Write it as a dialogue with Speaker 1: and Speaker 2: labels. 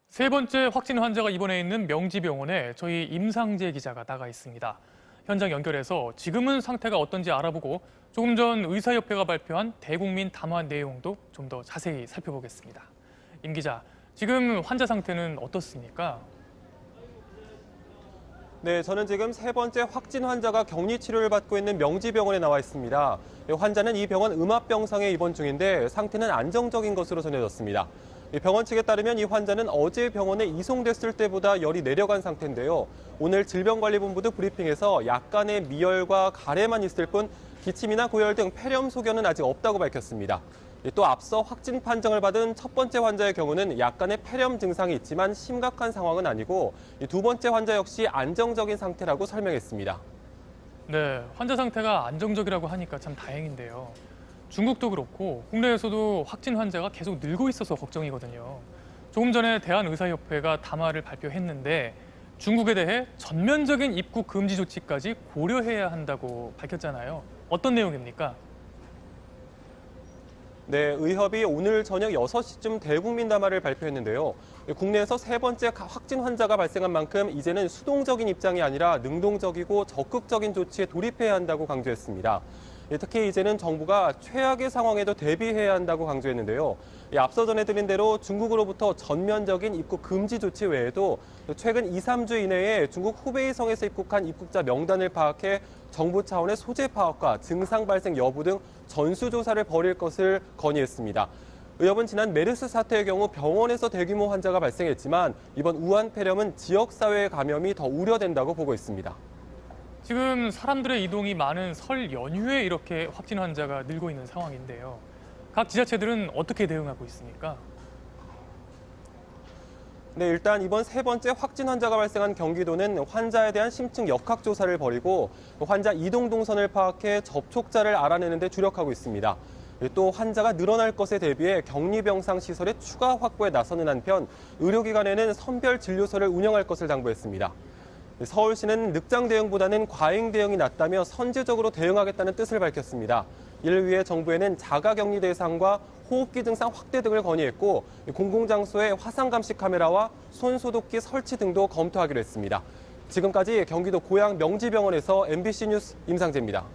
Speaker 1: 세 번째 확진 환자가 입원해 있는 명지병원에 저희 임상재 기자가 나가 있습니다. 현장 연결해서 지금은 상태가 어떤지 알아보고 조금 전 의사협회가 발표한 대국민 담화 내용도 좀 더 자세히 살펴보겠습니다. 임 기자, 지금 환자 상태는 어떻습니까?
Speaker 2: 네, 저는 지금 세 번째 확진 환자가 격리 치료를 받고 있는 명지병원에 나와 있습니다. 환자는 이 병원 음압병상에 입원 중인데 상태는 안정적인 것으로 전해졌습니다. 병원 측에 따르면 이 환자는 어제 병원에 이송됐을 때보다 열이 내려간 상태인데요. 오늘 질병관리본부도 브리핑에서 약간의 미열과 가래만 있을 뿐 기침이나 고열 등 폐렴 소견은 아직 없다고 밝혔습니다. 또 앞서 확진 판정을 받은 첫 번째 환자의 경우는 약간의 폐렴 증상이 있지만 심각한 상황은 아니고 두 번째 환자 역시 안정적인 상태라고 설명했습니다.
Speaker 1: 네, 환자 상태가 안정적이라고 하니까 참 다행인데요. 중국도 그렇고 국내에서도 확진 환자가 계속 늘고 있어서 걱정이거든요. 조금 전에 대한의사협회가 담화를 발표했는데 중국에 대해 전면적인 입국 금지 조치까지 고려해야 한다고 밝혔잖아요. 어떤 내용입니까?
Speaker 2: 네, 의협이 오늘 저녁 6시쯤 대국민 담화를 발표했는데요. 국내에서 세 번째 확진 환자가 발생한 만큼 이제는 수동적인 입장이 아니라 능동적이고 적극적인 조치에 돌입해야 한다고 강조했습니다. 특히 이제는 정부가 최악의 상황에도 대비해야 한다고 강조했는데요. 앞서 전해드린 대로 중국으로부터 전면적인 입국 금지 조치 외에도 최근 2, 3주 이내에 중국 후베이성에서 입국한 입국자 명단을 파악해 정부 차원의 소재 파악과 증상 발생 여부 등 전수조사를 벌일 것을 건의했습니다. 의협은 지난 메르스 사태의 경우 병원에서 대규모 환자가 발생했지만 이번 우한 폐렴은 지역사회 감염이 더 우려된다고 보고 있습니다.
Speaker 1: 지금 사람들의 이동이 많은 설 연휴에 이렇게 확진 환자가 늘고 있는 상황인데요. 각 지자체들은 어떻게 대응하고 있습니까?
Speaker 2: 네, 일단 이번 세 번째 확진 환자가 발생한 경기도는 환자에 대한 심층 역학조사를 벌이고 환자 이동 동선을 파악해 접촉자를 알아내는 데 주력하고 있습니다. 또 환자가 늘어날 것에 대비해 격리병상 시설의 추가 확보에 나서는 한편 의료기관에는 선별 진료소를 운영할 것을 당부했습니다. 서울시는 늑장 대응보다는 과잉 대응이 낫다며 선제적으로 대응하겠다는 뜻을 밝혔습니다. 이를 위해 정부에는 자가격리 대상과 호흡기 증상 확대 등을 건의했고 공공장소에 화상감시 카메라와 손소독기 설치 등도 검토하기로 했습니다. 지금까지 경기도 고양 명지병원에서 MBC 뉴스 임상재입니다.